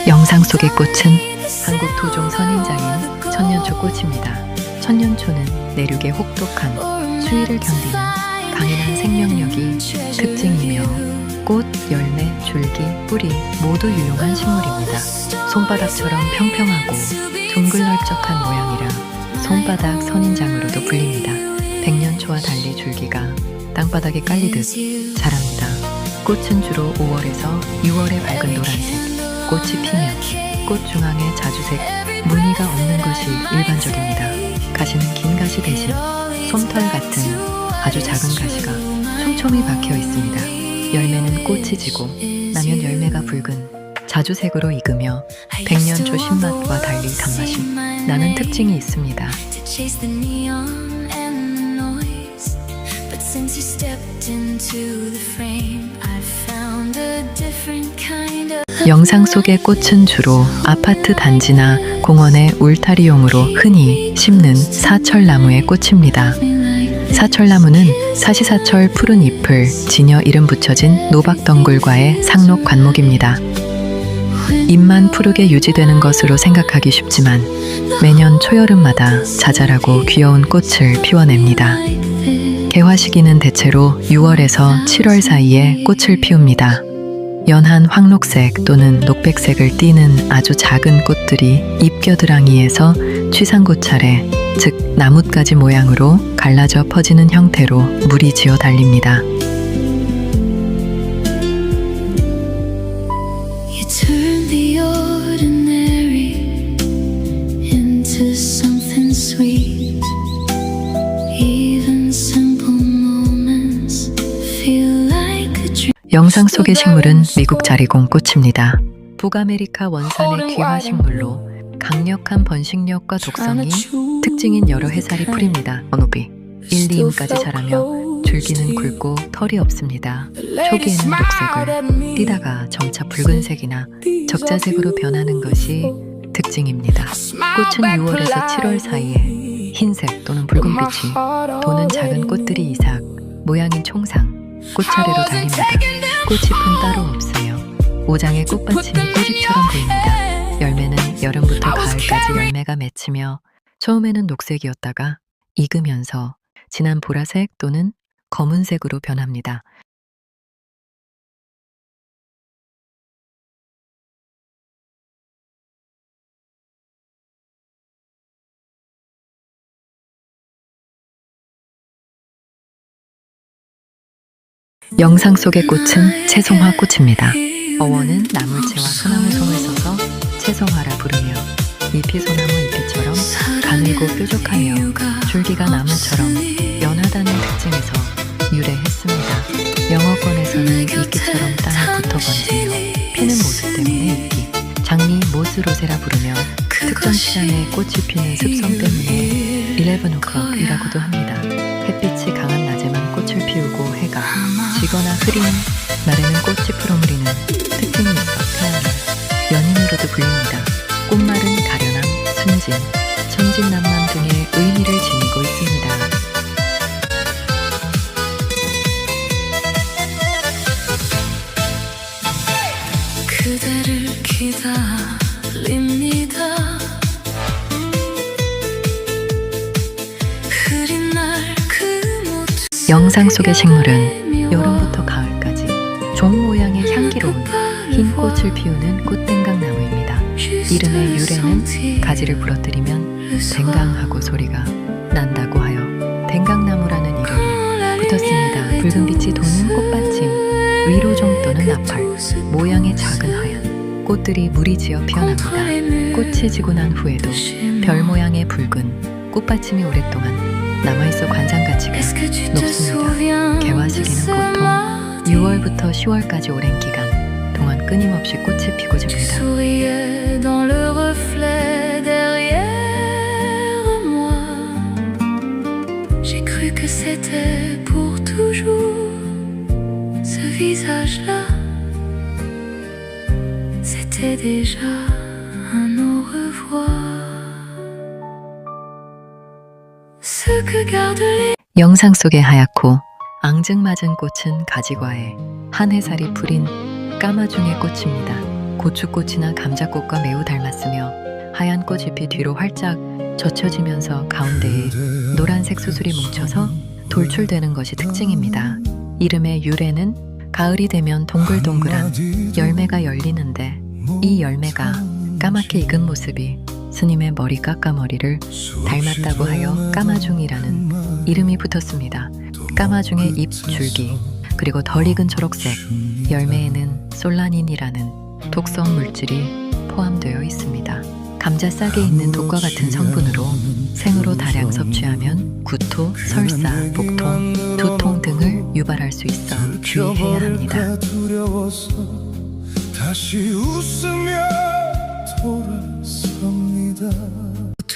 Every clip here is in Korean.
영상 속의 꽃은 한국 토종 선인장인 천년초 꽃입니다. 천년초는 내륙의 혹독한 추위를 견디는 강인한 생명력이 특징이며 꽃, 열매, 줄기, 뿌리 모두 유용한 식물입니다. 손바닥처럼 평평하고 둥글넓적한 모양이라 손바닥 선인장으로도 불립니다. 백년초와 달리 줄기가 땅바닥에 깔리듯 자랍니다. 꽃은 주로 5월에서 6월의 밝은 노란색 꽃이 피며 꽃 중앙에 자주색 무늬가 없는 것이 일반적입니다. 가시는 긴 가시 대신 솜털 같은 아주 작은 가시가 촘촘히 박혀 있습니다. 열매는 꽃이 지고 나면 열매가 붉은 자주색으로 익으며 백년초 신맛과 달리 단맛이 나는 특징이 있습니다. 영상 속의 꽃은 주로 아파트 단지나 공원의 울타리용으로 흔히 심는 사철나무의 꽃입니다. 사철나무는 사시사철 푸른 잎을 지녀 이름 붙여진 노박덩굴과의 상록 관목입니다. 잎만 푸르게 유지되는 것으로 생각하기 쉽지만 매년 초여름마다 자잘하고 귀여운 꽃을 피워냅니다. 개화 시기는 대체로 6월에서 7월 사이에 꽃을 피웁니다. 연한 황록색 또는 녹백색을 띠는 아주 작은 꽃들이 잎겨드랑이에서 취상고 차례, 즉 나뭇가지 모양으로 갈라져 퍼지는 형태로 무리지어 달립니다. 영상 속의 식물은 미국 자리공 꽃입니다. 북아메리카 원산의 귀화 식물로 강력한 번식력과 독성이 특징인 여러 해살이 풀입니다. 번호비 1, 2인까지 자라며 줄기는 굵고 털이 없습니다. 초기에는 녹색을 띠다가 점차 붉은색이나 적자색으로 변하는 것이 특징입니다. 꽃은 6월에서 7월 사이에 흰색 또는 붉은빛이 도는 작은 꽃들이 이삭, 모양인 총상, 꽃차례로 달립니다. 꽃잎은 따로 없으며 오장의 꽃받침이 꼬집처럼 보입니다. 열매는 여름부터 가을까지 열매가 맺히며 처음에는 녹색이었다가 익으면서 진한 보라색 또는 검은색으로 변합니다. 영상 속의 꽃은 채송화 꽃입니다. 어원은 나물채와 소나무 송을 써서 채송화라 부르며 잎이 소나무 잎이처럼 가늘고 뾰족하며 줄기가 나무처럼 연하다는 특징에서 유래했습니다. 영어권에서는 이끼처럼 땅에 붙어 번지며 피는 모습 때문에 이끼, 장미 모스로세라 부르며 특정 시간에 꽃이 피는 습성 때문에 11 o'clock이라고도 합니다. 햇빛이 강한 낮에만 꽃을 피우고 해가 지거나 흐린 날에는 꽃이 풀어무리는 특징이 있어 태양을 연인으로도 불립니다. 꽃말은 가련함, 순진, 천진난만 등의 의미를 지니고 있습니다. 그대를 기다립니다. 영상 속의 식물은 여름부터 가을까지 종 모양의 향기로운 흰 꽃을 피우는 꽃댕강나무입니다. 이름의 유래는 가지를 부러뜨리면 댕강하고 소리가 난다고 하여 댕강나무라는 이름이 붙었습니다. 붉은 빛이 도는 꽃받침, 위로종 또는 나팔, 모양의 작은 하얀 꽃들이 무리지어 피어납니다. 꽃이 지고 난 후에도 별 모양의 붉은 꽃받침이 오랫동안 남아있어 관상 가치가 높습니다. 개화 시기는 보통 6월부터 10월까지 오랜 기간 동안 끊임없이 꽃이 피고 집니다. 영상 속의 하얗고 앙증맞은 꽃은 가지과에 한 해살이 풀인 까마중의 꽃입니다. 고추꽃이나 감자꽃과 매우 닮았으며 하얀 꽃잎이 뒤로 활짝 젖혀지면서 가운데에 노란색 수술이 뭉쳐서 돌출되는 것이 특징입니다. 이름의 유래는 가을이 되면 동글동글한 열매가 열리는데 이 열매가 까맣게 익은 모습이 스님의 머리 까까머리를 닮았다고 하여 까마중이라는 이름이 붙었습니다. 까마중의 잎 줄기 그리고 덜 익은 초록색 열매에는 솔라닌이라는 독성 물질이 포함되어 있습니다. 감자 싹에 있는 독과 같은 성분으로 생으로 다량 섭취하면 구토, 설사, 복통, 두통 등을 유발할 수 있어 주의해야 합니다.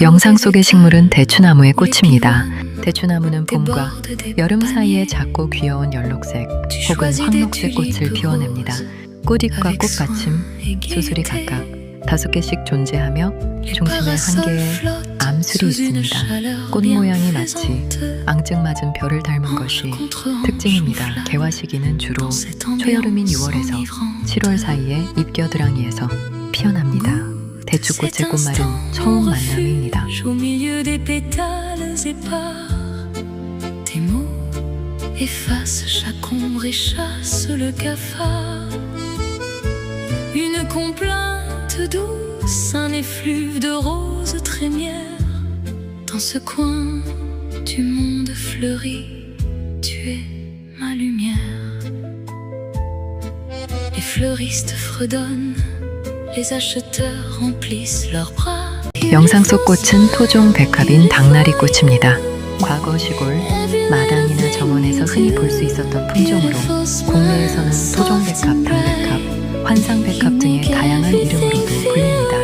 영상 속의 식물은 대추나무의 꽃입니다. 대추나무는 봄과 여름 사이에 작고 귀여운 연록색 혹은 황록색 꽃을 피워냅니다. 꽃잎과 꽃받침, 수술이 각각 5개씩 존재하며 중심에 한 개의 암술이 있습니다. 꽃 모양이 마치 앙증맞은 별을 닮은 것이 특징입니다. 개화 시기는 주로 초여름인 6월에서 7월 사이에 잎겨드랑이에서 피어납니다. 대추꽃의 꽃말은 처음 만남입니다. Une complainte douce, un effluve de roses trémières. Dans ce coin du monde fleuri, tu es ma lumière. Les fleuristes fredonnent, les acheteurs remplissent leurs bras. 영상 속 꽃은 토종 백합인 당나리 꽃입니다. 과거 시골, 마당이나 정원에서 흔히 볼 수 있었던 품종으로 국내에서는 토종 백합, 당백합, 환상백합 등의 다양한 이름으로도 불립니다.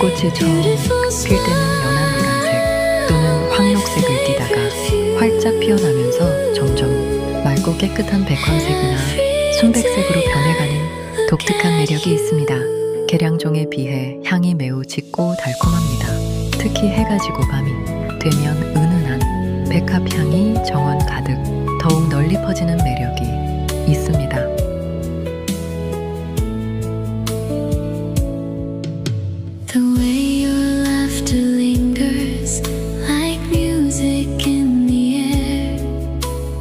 꽃이 처음 필 때는 연한 노란색 또는 황록색을 띠다가 활짝 피어나면서 점점 맑고 깨끗한 백황색이나 순백색으로 변해가는 독특한 매력이 있습니다. 계량종에 비해 향이 매우 짙고 달콤합니다. 특히 해가 지고 밤이 되면 은은한 백합향이 정원 가득 더욱 널리 퍼지는 매력이 있습니다. The way your laughter lingers like music in the air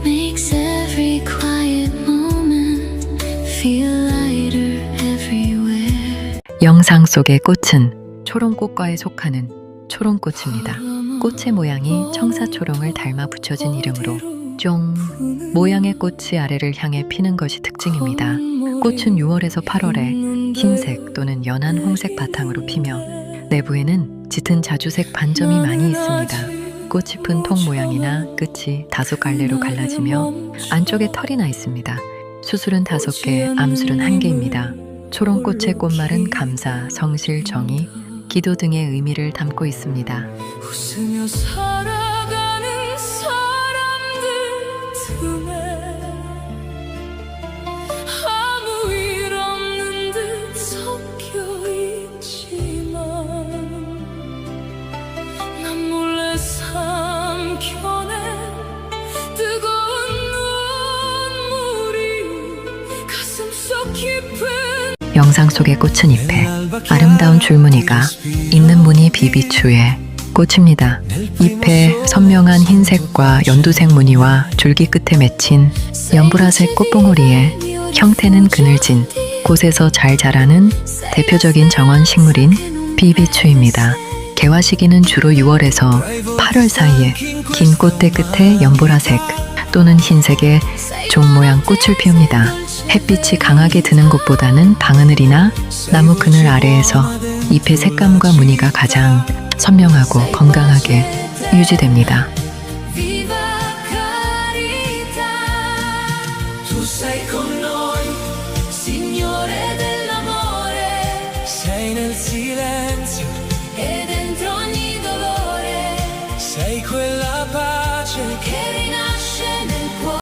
makes every quiet moment feel lighter everywhere. 영상 속의 꽃은 초롱꽃과에 속하는 초롱꽃입니다. 꽃의 모양이 청사초롱을 닮아 붙여진 이름으로 쫑 모양의 꽃이 아래를 향해 피는 것이 특징입니다. 꽃은 6월에서 8월에 흰색 또는 연한 홍색 바탕으로 피며 내부에는 짙은 자주색 반점이 많이 있습니다. 꽃잎은 통 모양이나 끝이 다소 갈래로 갈라지며 안쪽에 털이 나 있습니다. 수술은 5개, 암술은 1개입니다. 초롱꽃의 꽃말은 감사, 성실, 정의, 기도 등의 의미를 담고 있습니다. 웃으며 살아가는 사람들 틈에 아무 일 없는 듯 섞여 있지만 난 몰래 삼켜낸 뜨거운 눈물이 가슴 속 깊은 영상 속의 꽃은 잎에 아름다운 줄무늬가 있는 무늬 비비추의 꽃입니다. 잎에 선명한 흰색과 연두색 무늬와 줄기 끝에 맺힌 연보라색 꽃봉오리의 형태는 그늘진 곳에서 잘 자라는 대표적인 정원 식물인 비비추입니다. 개화 시기는 주로 6월에서 8월 사이에 긴 꽃대 끝에 연보라색 또는 흰색의 종 모양 꽃을 피웁니다. 햇빛이 강하게 드는 곳보다는 방하늘이나 나무 그늘 아래에서 잎의 색감과 무늬가 가장 선명하고 건강하게 유지됩니다.